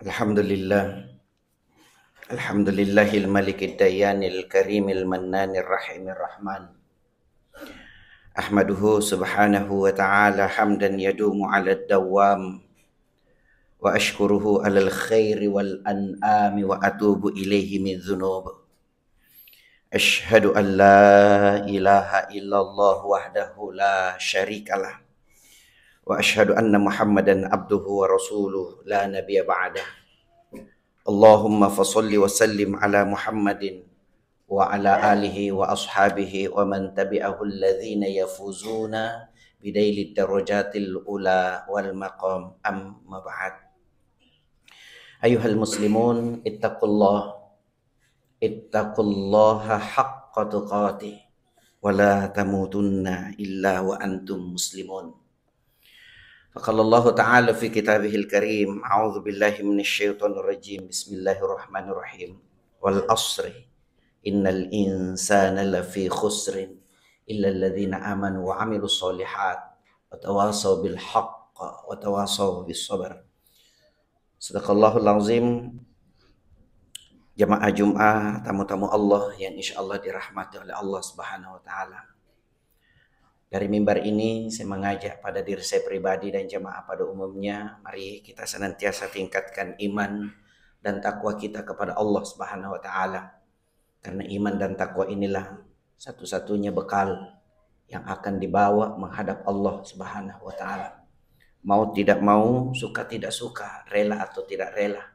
Alhamdulillah. Alhamdulillahil malikid dayanil karimil mannanir rahimir rahman. Ahmaduhu subhanahu wa ta'ala hamdan yadumu ala dawam. Wa ashkuruhu alal khairi wal an'ami wa atubu ilaihi min dhunub. Ashhadu an la ilaha illallah wahdahu la syarikalah. Wa ashhadu anna muhammadan abduhu wa rasuluh la nabiyya ba'dah. Allahumma fasalli wa sallim ala Muhammadin wa ala alihi wa ashabihi wa man tabi'ahu alladhina yafuzuna bidailid darajatil ula wal maqam amma ba'd. Ayuhal muslimun ittaqullaha haqqa tuqatih wa la tamutunna illa wa antum muslimun. Faqala Allah Ta'ala fi kitabihil karim, a'udzu billahi minasyaitonir rajim, bismillahirrahmanirrahim. Wal asri innal insana lafi khusrin illa alladhina amanu wa 'amilus sholihat wa tawasaw bil haqq wa tawasaw bis sabr. Sadaqallahul azim. Jamaah Jumat, tamu-tamu Allah yang insyaallah dirahmati oleh Allah Subhanahu wa taala. Dari mimbar ini saya mengajak pada diri saya pribadi dan jamaah pada umumnya, mari kita senantiasa tingkatkan iman dan takwa kita kepada Allah Subhanahu wa taala. Karena iman dan takwa inilah satu-satunya bekal yang akan dibawa menghadap Allah Subhanahu wa taala. Mau tidak mau, suka tidak suka, rela atau tidak rela,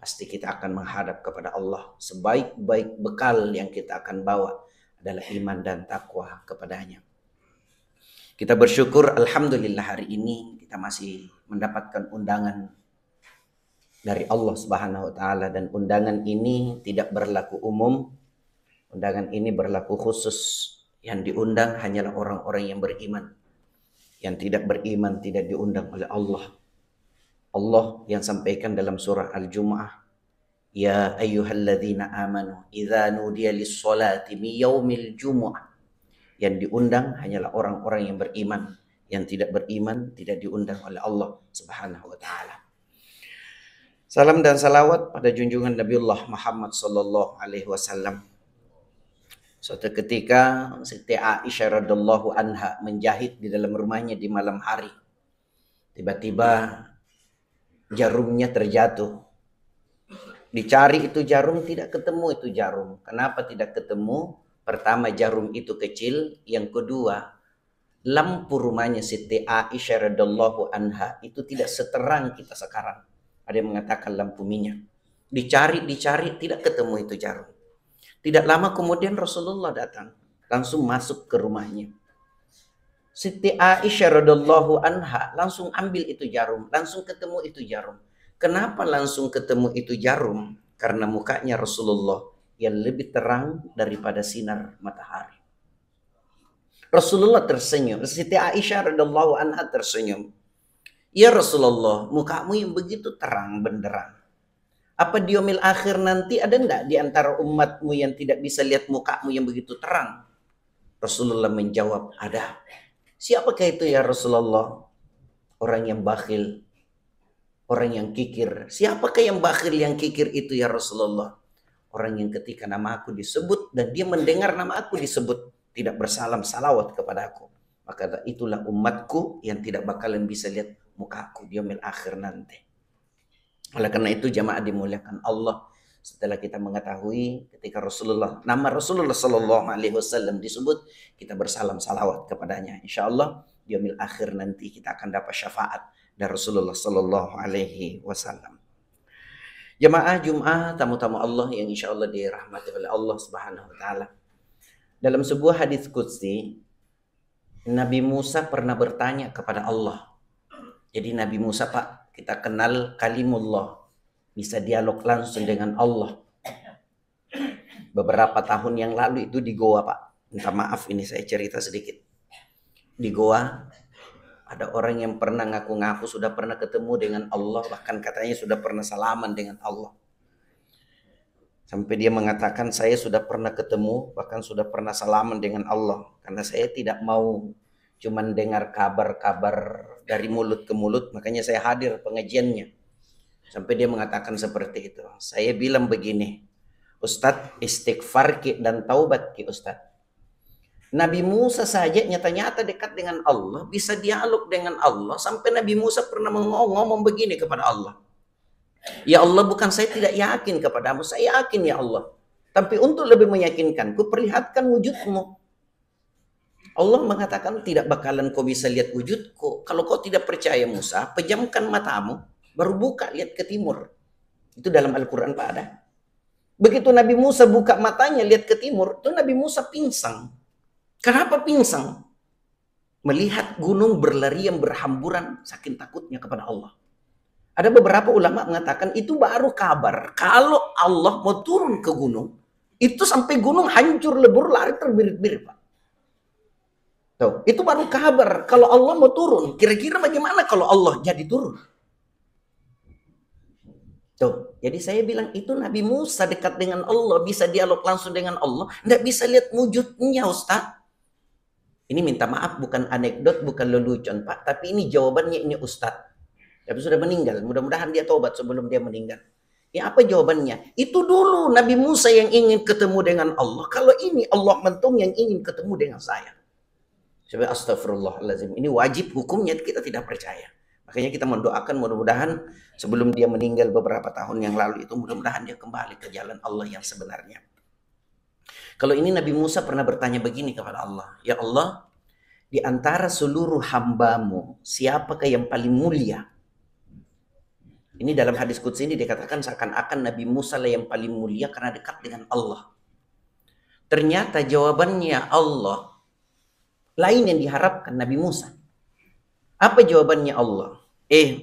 pasti kita akan menghadap kepada Allah. Sebaik-baik bekal yang kita akan bawa adalah iman dan takwa kepadanya. Kita bersyukur, alhamdulillah hari ini kita masih mendapatkan undangan dari Allah Subhanahu wa taala, dan undangan ini tidak berlaku umum. Undangan ini berlaku khusus. Yang diundang hanyalah orang-orang yang beriman. Yang tidak beriman tidak diundang oleh Allah. Allah yang sampaikan dalam surah Al-Jumu'ah, ya ayyuhalladzina amanu idza nudiya lis-sholati min yaumil jumu'ah. Yang diundang hanyalah orang-orang yang beriman. Yang tidak beriman tidak diundang oleh Allah Subhanahu wa taala. Salam dan salawat pada junjungan Nabiullah Muhammad sallallahu alaihi wasallam. Suatu ketika Siti Aisyah radhiyallahu anha menjahit di dalam rumahnya di malam hari. Tiba-tiba jarumnya terjatuh. Dicari itu jarum, tidak ketemu itu jarum. Kenapa tidak ketemu? Pertama, jarum itu kecil. Yang kedua, lampu rumahnya Siti Aisyah radhiyallahu anha itu tidak seterang kita sekarang. Ada yang mengatakan lampu minyak. Dicari, tidak ketemu itu jarum. Tidak lama kemudian Rasulullah datang, langsung masuk ke rumahnya. Siti Aisyah radhiyallahu anha langsung ambil itu jarum, langsung ketemu itu jarum. Kenapa langsung ketemu itu jarum? Karena mukanya Rasulullah yang lebih terang daripada sinar matahari. Rasulullah tersenyum. Siti Aisyah radhiyallahu anha tersenyum. Ya Rasulullah, mukamu yang begitu terang benderang. Apa di yaumil akhir nanti ada enggak di antara umatmu yang tidak bisa lihat mukamu yang begitu terang? Rasulullah menjawab, ada. Siapakah itu ya Rasulullah? Orang yang bakhil, orang yang kikir. Siapakah yang bakhil yang kikir itu ya Rasulullah? Orang yang ketika nama aku disebut dan dia mendengar nama aku disebut tidak bersalam salawat kepada aku. Maka itulah umatku yang tidak bakalan bisa lihat mukaku di yaumil akhir nanti. Oleh karena itu jamaah dimuliakan Allah, setelah kita mengetahui ketika nama Rasulullah sallallahu alaihi wasallam disebut, kita bersalam salawat kepadanya. Insyaallah di yaumil akhir nanti kita akan dapat syafaat dari Rasulullah sallallahu alaihi wasallam. Jamaah Jum'ah, tamu-tamu Allah yang insya Allah dirahmati oleh Allah Subhanahu wa taala. Dalam sebuah hadis qudsi, Nabi Musa pernah bertanya kepada Allah. Jadi Nabi Musa, Pak, kita kenal kalimullah, bisa dialog langsung dengan Allah. Beberapa tahun yang lalu itu di Goa, Pak. Minta maaf ini saya cerita sedikit. Di Goa ada orang yang pernah ngaku-ngaku sudah pernah ketemu dengan Allah, bahkan katanya sudah pernah salaman dengan Allah. Sampai dia mengatakan, saya sudah pernah ketemu, bahkan sudah pernah salaman dengan Allah. Karena saya tidak mau cuman dengar kabar-kabar dari mulut ke mulut, makanya saya hadir pengajiannya. Sampai dia mengatakan seperti itu. Saya bilang begini, Ustadz, istighfar ki dan taubat ki Ustadz. Nabi Musa saja nyata-nyata dekat dengan Allah, bisa dialog dengan Allah, sampai Nabi Musa pernah ngomong begini kepada Allah. Ya Allah, bukan saya tidak yakin kepadamu, saya yakin ya Allah. Tapi untuk lebih meyakinkan, ku perlihatkan wujudmu. Allah mengatakan tidak bakalan kau bisa lihat wujudku. Kalau kau tidak percaya Musa, pejamkan matamu, baru buka lihat ke timur. Itu dalam Al-Quran Pak ada. Begitu Nabi Musa buka matanya lihat ke timur, itu Nabi Musa pingsan. Kenapa pingsan? Melihat gunung berlarian berhamburan saking takutnya kepada Allah. Ada beberapa ulama mengatakan itu baru kabar. Kalau Allah mau turun ke gunung, itu sampai gunung hancur lebur lari terbirit-birit Pak. Tuh, itu baru kabar kalau Allah mau turun. Kira-kira bagaimana kalau Allah jadi turun? Tuh, jadi saya bilang itu Nabi Musa dekat dengan Allah, bisa dialog langsung dengan Allah, nggak bisa lihat wujudnya Ustaz. Ini minta maaf, bukan anekdot, bukan lelucon Pak, tapi ini jawabannya ini Ustaz. Tapi sudah meninggal, mudah-mudahan dia tobat sebelum dia meninggal. Ya apa jawabannya? Itu dulu Nabi Musa yang ingin ketemu dengan Allah. Kalau ini Allah mentung yang ingin ketemu dengan saya. Coba astagfirullahaladzim. Ini wajib hukumnya kita tidak percaya. Makanya kita mendoakan mudah-mudahan sebelum dia meninggal beberapa tahun yang lalu itu, mudah-mudahan dia kembali ke jalan Allah yang sebenarnya. Kalau ini Nabi Musa pernah bertanya begini kepada Allah. Ya Allah, di antara seluruh hambamu, siapakah yang paling mulia? Ini dalam hadis qudsi ini dikatakan seakan-akan Nabi Musa lah yang paling mulia karena dekat dengan Allah. Ternyata jawabannya Allah lain yang diharapkan Nabi Musa. Apa jawabannya Allah?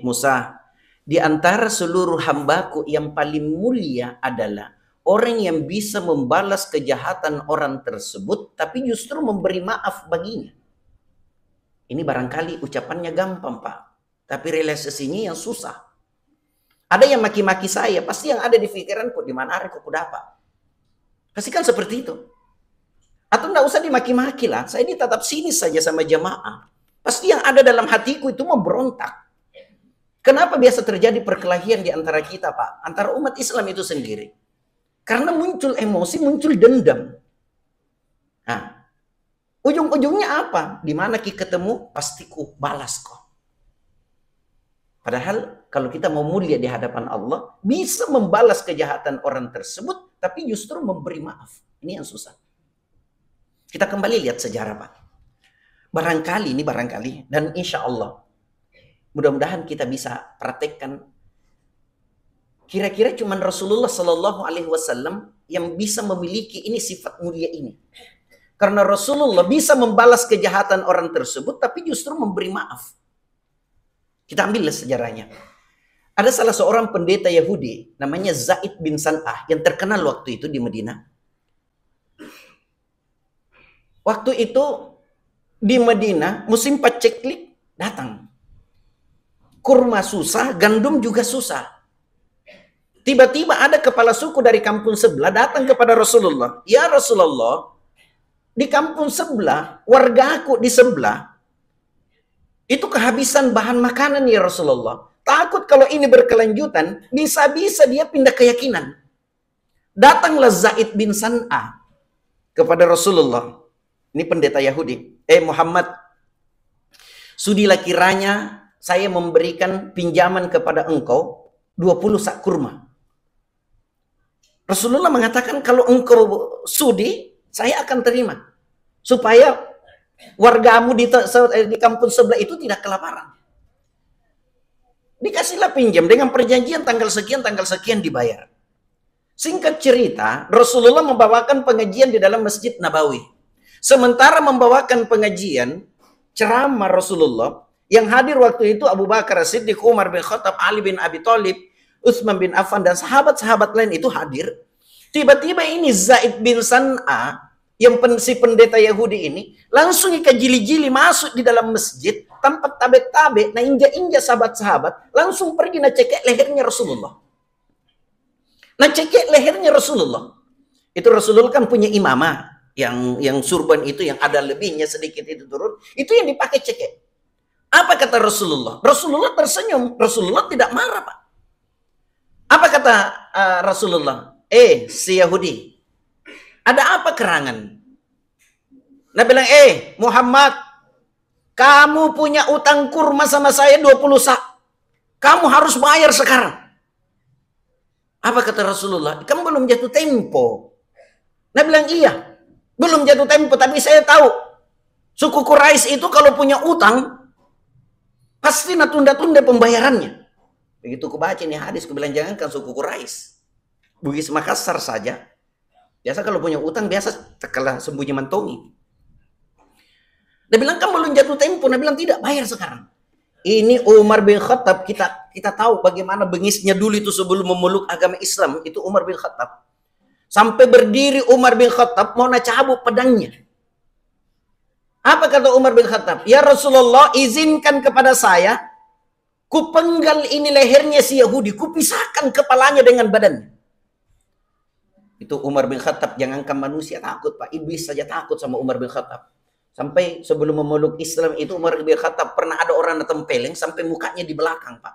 Musa, di antara seluruh hambaku yang paling mulia adalah orang yang bisa membalas kejahatan orang tersebut tapi justru memberi maaf baginya. Ini barangkali ucapannya gampang Pak, tapi realisasinya yang susah. Ada yang maki-maki saya, pasti yang ada di pikiranku, di mana aku dapat. Pasti kan seperti itu. Atau enggak usah dimaki-maki lah, saya ini tetap sinis saja sama jamaah. Pasti yang ada dalam hatiku itu memberontak. Kenapa biasa terjadi perkelahian di antara kita Pak? Antara umat Islam itu sendiri. Karena muncul emosi, muncul dendam. Nah, ujung-ujungnya apa? Di mana kita ketemu, pasti ku balas kok. Padahal kalau kita mau mulia di hadapan Allah, bisa membalas kejahatan orang tersebut, tapi justru memberi maaf. Ini yang susah. Kita kembali lihat sejarah Pak. Barangkali, dan insya Allah, mudah-mudahan kita bisa praktekkan. Kira-kira cuma Rasulullah Shallallahu Alaihi Wasallam yang bisa memiliki ini sifat mulia ini. Karena Rasulullah bisa membalas kejahatan orang tersebut, tapi justru memberi maaf. Kita ambil sejarahnya. Ada salah seorang pendeta Yahudi, namanya Zaid bin San'ah, yang terkenal waktu itu di Madinah. Waktu itu di Madinah, musim paceklik datang. Kurma susah, gandum juga susah. Tiba-tiba ada kepala suku dari kampung sebelah datang kepada Rasulullah. Ya Rasulullah, di kampung sebelah, wargaku di sebelah, itu kehabisan bahan makanan ya Rasulullah. Takut kalau ini berkelanjutan, bisa-bisa dia pindah keyakinan. Datanglah Zaid bin San'ah kepada Rasulullah. Ini pendeta Yahudi. Muhammad, sudilah kiranya saya memberikan pinjaman kepada engkau 20 sak kurma. Rasulullah mengatakan kalau engkau sudi, saya akan terima. Supaya wargamu di kampung sebelah itu tidak kelaparan. Dikasihlah pinjam dengan perjanjian tanggal sekian dibayar. Singkat cerita, Rasulullah membawakan pengajian di dalam Masjid Nabawi. Sementara membawakan pengajian, ceramah Rasulullah, yang hadir waktu itu Abu Bakar As-Siddiq, Umar bin Khattab, Ali bin Abi Thalib, Utsman bin Affan, dan sahabat-sahabat lain itu hadir. Tiba-tiba ini Zaid bin San'ah, yang si pendeta Yahudi ini, langsung jili-jili masuk di dalam masjid, tanpa tabek-tabek, nah injak-injak sahabat-sahabat, langsung pergi nah cekek lehernya Rasulullah. Nah cekek lehernya Rasulullah. Itu Rasulullah kan punya imamah, yang surban itu yang ada lebihnya sedikit itu turun, itu yang dipakai cekek. Apa kata Rasulullah? Rasulullah tersenyum, Rasulullah tidak marah Pak. kata Rasulullah, si Yahudi, ada apa kerangan? Nabi bilang, Muhammad, kamu punya utang kurma sama saya 20 sak. Kamu harus bayar sekarang. Apa kata Rasulullah? Kamu belum jatuh tempo. Nabi bilang, iya. Belum jatuh tempo, tapi saya tahu. Suku Quraisy itu kalau punya utang, pasti tunda-tunda pembayarannya. Begitu ku baca ini hadis, ku bilang, jangankan suku Quraisy. Bugis Makassar saja. Biasa kalau punya utang, biasa kalah sembunyi mantongi. Dia bilang, kamu belum jatuh tempo. Dia bilang, tidak, bayar sekarang. Ini Umar bin Khattab, kita tahu bagaimana bengisnya dulu itu sebelum memeluk agama Islam. Itu Umar bin Khattab. Sampai berdiri Umar bin Khattab mau cabut pedangnya. Apa kata Umar bin Khattab? Ya Rasulullah, izinkan kepada saya, ku penggal ini lehernya si Yahudi, ku pisahkan kepalanya dengan badannya. Itu Umar bin Khattab, jangankan manusia takut, Pak. Iblis saja takut sama Umar bin Khattab. Sampai sebelum memeluk Islam itu Umar bin Khattab pernah ada orang datang peleng sampai mukanya di belakang, Pak.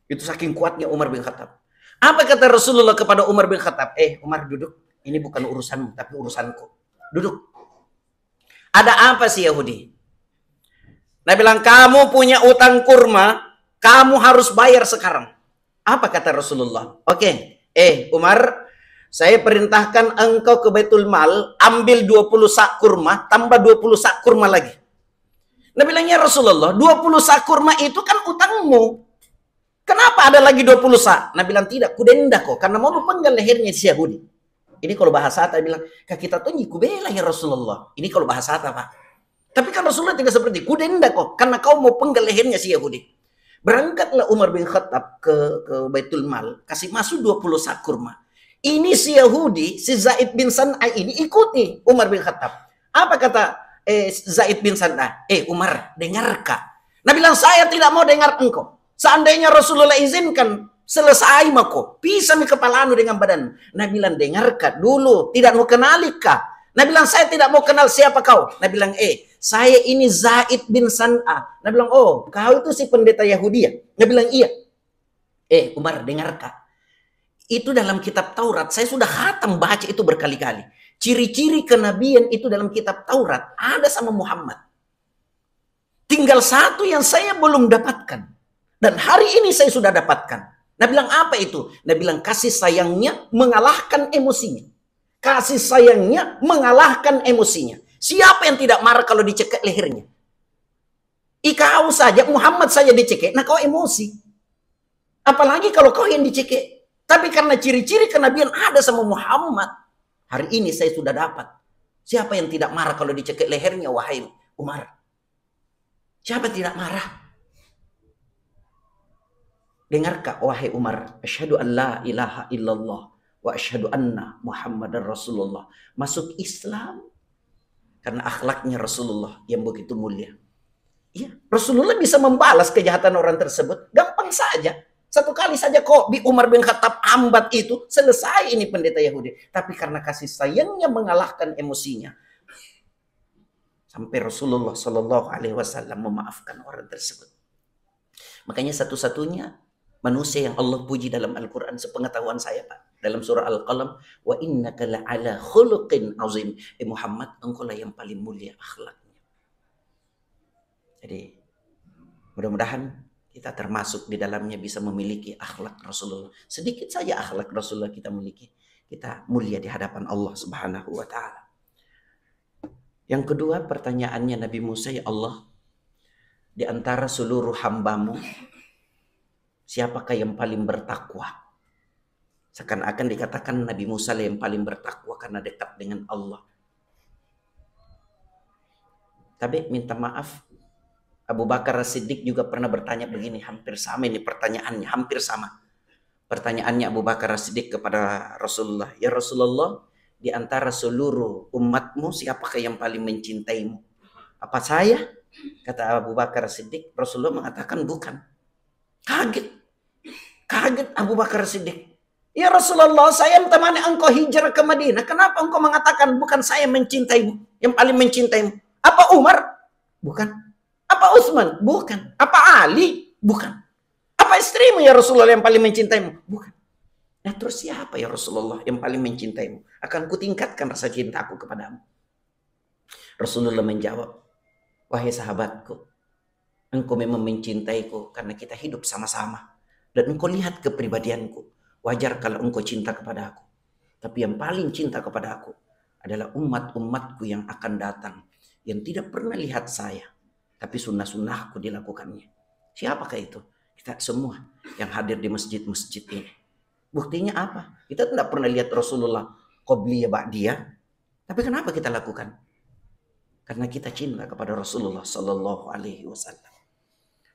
Itu saking kuatnya Umar bin Khattab. Apa kata Rasulullah kepada Umar bin Khattab? Umar, duduk. Ini bukan urusanmu, tapi urusanku. Duduk. Ada apa sih Yahudi? Nah bilang, kamu punya utang kurma, kamu harus bayar sekarang. Apa kata Rasulullah? Oke, Umar, saya perintahkan engkau ke Baitul Mal, ambil 20 sak kurma, tambah 20 sak kurma lagi. Nah bilangnya Rasulullah, 20 sak kurma itu kan utangmu. Kenapa ada lagi 20 sak? Nah bilang, tidak, kudenda kok, karena mau penggal lehernya si Yahudi. Ini kalau bahasa Hatta bilang, kita tuh kubela ya Rasulullah. Ini kalau bahasa Hatta, Pak. Tapi kan Rasulullah tidak seperti, kudenda kok, karena kau mau penggal lehernya si Yahudi. Berangkatlah Umar bin Khattab ke Baitul Mal, kasih masuk 20 sak kurma. Ini si Yahudi, si Zaid bin San'a ini ikuti Umar bin Khattab. Apa kata Zaid bin San'a? Umar, dengarkah? Nah bilang, saya tidak mau dengar engkau. Seandainya Rasulullah izinkan, selesai mako. Pisah mi kepalamu dengan badan. Nah bilang, dengarkah dulu, tidak mau kenalikah? Nah bilang, saya tidak mau kenal siapa kau. Nah bilang, saya ini Zaid bin San'a. Nah bilang, oh, kau itu si pendeta Yahudi ya? Nah bilang, iya. Umar, dengarkah? Itu dalam kitab Taurat, saya sudah khatam baca itu berkali-kali. Ciri-ciri kenabian itu dalam kitab Taurat ada sama Muhammad. Tinggal satu yang saya belum dapatkan. Dan hari ini saya sudah dapatkan. Nah bilang, apa itu? Nah bilang, kasih sayangnya mengalahkan emosinya. Kasih sayangnya mengalahkan emosinya. Siapa yang tidak marah kalau dicekek lehernya? Kau saja, Muhammad saja dicekek, nah kau emosi. Apalagi kalau kau yang dicekek. Tapi karena ciri-ciri kenabian ada sama Muhammad. Hari ini saya sudah dapat. Siapa yang tidak marah kalau dicekik lehernya, wahai Umar? Siapa yang tidak marah? Dengarkah, wahai Umar? Asyhadu an la ilaha illallah wa asyhadu anna Muhammadar Rasulullah. Masuk Islam karena akhlaknya Rasulullah yang begitu mulia. Ya, Rasulullah bisa membalas kejahatan orang tersebut. Gampang saja. Satu kali saja kok di Umar bin Khattab ambat itu, selesai ini pendeta Yahudi. Tapi karena kasih sayangnya mengalahkan emosinya. Sampai Rasulullah Shallallahu Alaihi Wasallam memaafkan orang tersebut. Makanya satu-satunya manusia yang Allah puji dalam Al-Quran sepengetahuan saya, Pak. Dalam surah Al-Qalam, wa innaka la'ala khuluqin azim. Muhammad, engkau lah yang paling mulia akhlaknya. Jadi mudah-mudahan kita termasuk di dalamnya bisa memiliki akhlak Rasulullah. Sedikit saja akhlak Rasulullah kita miliki. Kita mulia di hadapan Allah Subhanahu wa ta'ala. Yang kedua pertanyaannya Nabi Musa, ya Allah, di antara seluruh hambamu, siapakah yang paling bertakwa? Seakan-akan dikatakan Nabi Musa yang paling bertakwa karena dekat dengan Allah. Tapi minta maaf, Abu Bakar As-Siddiq juga pernah bertanya begini, hampir sama ini pertanyaannya, hampir sama. Pertanyaannya Abu Bakar As-Siddiq kepada Rasulullah, ya Rasulullah, di antara seluruh umatmu siapakah yang paling mencintaimu? Apa saya? Kata Abu Bakar As-Siddiq. Rasulullah mengatakan bukan. Kaget Abu Bakar As-Siddiq. Ya Rasulullah, saya menemani engkau hijrah ke Madinah. Kenapa engkau mengatakan bukan saya mencintaimu, yang paling mencintaimu? Apa Umar? Bukan. Apa Utsman? Bukan. Apa Ali? Bukan. Apa istrimu ya Rasulullah yang paling mencintaimu? Bukan. Nah terus siapa ya Rasulullah yang paling mencintaimu? Akan kutingkatkan rasa cintaku kepadamu. Rasulullah menjawab, wahai sahabatku, engkau memang mencintaiku karena kita hidup sama-sama. Dan engkau lihat kepribadianku. Wajar kalau engkau cinta kepada aku. Tapi yang paling cinta kepada aku adalah umat-umatku yang akan datang. Yang tidak pernah lihat saya. Tapi sunnah-sunnahku dilakukannya. Siapakah itu? Kita semua yang hadir di masjid-masjid ini. Buktinya apa? Kita tidak pernah lihat Rasulullah qobliyah ba'diyah. Tapi kenapa kita lakukan? Karena kita cinta kepada Rasulullah Sallallahu Alaihi Wasallam.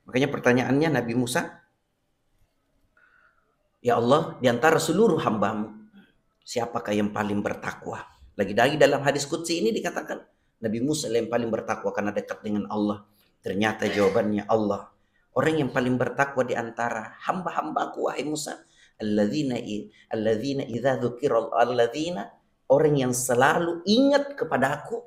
Makanya pertanyaannya Nabi Musa, ya Allah, di antara seluruh hambamu, siapakah yang paling bertakwa? Lagi-lagi dalam hadis qudsi ini dikatakan, Nabi Musa yang paling bertakwa karena dekat dengan Allah. Ternyata jawabannya Allah. Orang yang paling bertakwa di antara hamba-hambaku, wahai Musa, alladzina idza dzukira alladzina, orang yang selalu ingat kepadaku,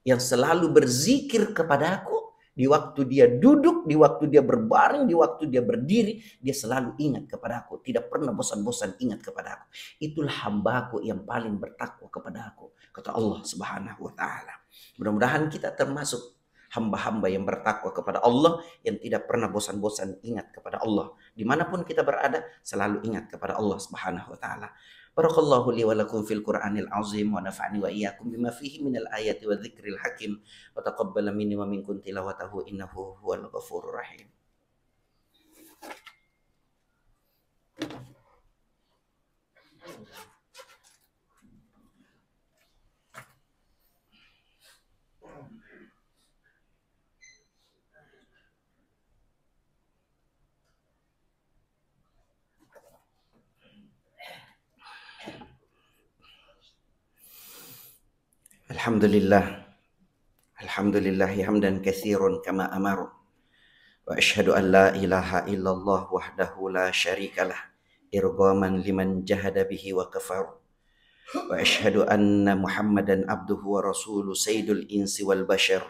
yang selalu berzikir kepadaku, di waktu dia duduk, di waktu dia berbaring, di waktu dia berdiri, dia selalu ingat kepada aku. Tidak pernah bosan-bosan ingat kepada aku. Itulah hambaku yang paling bertakwa kepada aku. Kata Allah Subhanahu wa ta'ala. Mudah-mudahan kita termasuk hamba-hamba yang bertakwa kepada Allah, yang tidak pernah bosan-bosan ingat kepada Allah. Dimanapun kita berada, selalu ingat kepada Allah Subhanahu wa ta'ala. Barakallahu li wa lakum fil Qur'anil azim wa nafa'ni wa iyyakum bima fihi minal ayati wa dzikril hakim wa taqabbala minni wa minkum tilawatahu innahu huwal ghafurur rahim. Alhamdulillah. Alhamdulillah hamdan katsiran kama amara. Wa asyhadu an la ilaha illallah wahdahu la syarikalah irghaman liman jahada bihi wa kafar. Wa asyhadu anna Muhammadan abduhu wa rasuluh sayyidul insi wal bashar.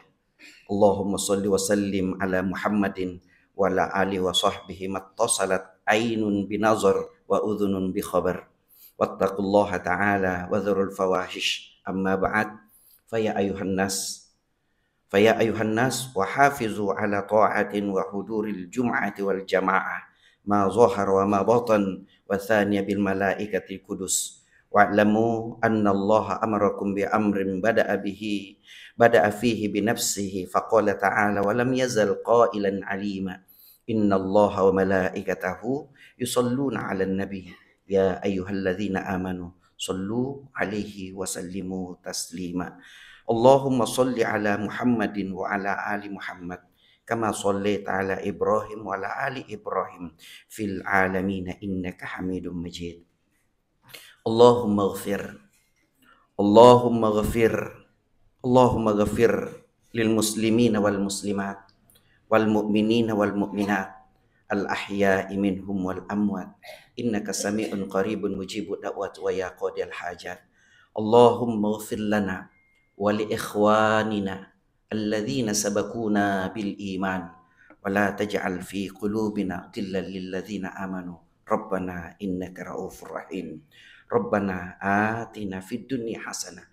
Allahumma salli wa sallim ala Muhammadin wa ala alihi wa sahbihi mattasalat ainun binazar wa udhunun bi khabar. Wattaqullaha ta'ala wa dzarul fawahish. Amma ba'd. Faya ayuhan nas wa hafizu ala ta'atin wa huduril jum'ati wal jama'ah ma zahar wa ma batan wa thaniya bil malaikati kudus wa'lamu anna Allah amarakum bi amrin bada'a fihi bi nafsihi faqala ta'ala wa lam yazal qailan alima inna Allah wa malaikatahu yusalluna 'alan nabi ya ayyuhalladzina amanu sallu alaihi wa sallimu taslima. Allahumma salli ala Muhammadin wa ala ali Muhammad kama sallaita ala Ibrahim wa ala ali Ibrahim fil alamin innaka Hamidum Majid. Allahumma ghafir lil muslimina wal muslimat wal mu'minina wal mu'minat al ahya'i minhum wal amwat innaka sami'un qaribun mujibud da'wat wa ya qadil hajat. Allahumma ighfir lana wa li ikhwanina alladhina sabaquna bil iman wa la taj'al fi qulubina ghillan lil ladzina amanu rabbana innaka raufur rahim. Rabbana atina fid dunya hasanah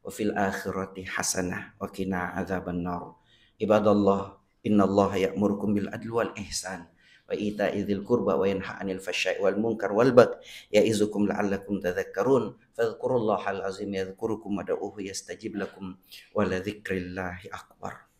wa fil akhirati hasanah wa qina adzabannar. Ibadallah, innallaha ya'murukum bil adli wal ihsan wa ita'i dzil qurba wa yanha 'anil fahsya'i wal munkar wal baghi ya'izukum la'allakum tadhakkarun. Fadhkurullahal azim yadhkurukum wad'uuhu yastajib lakum wa la dzikrillahi akbar.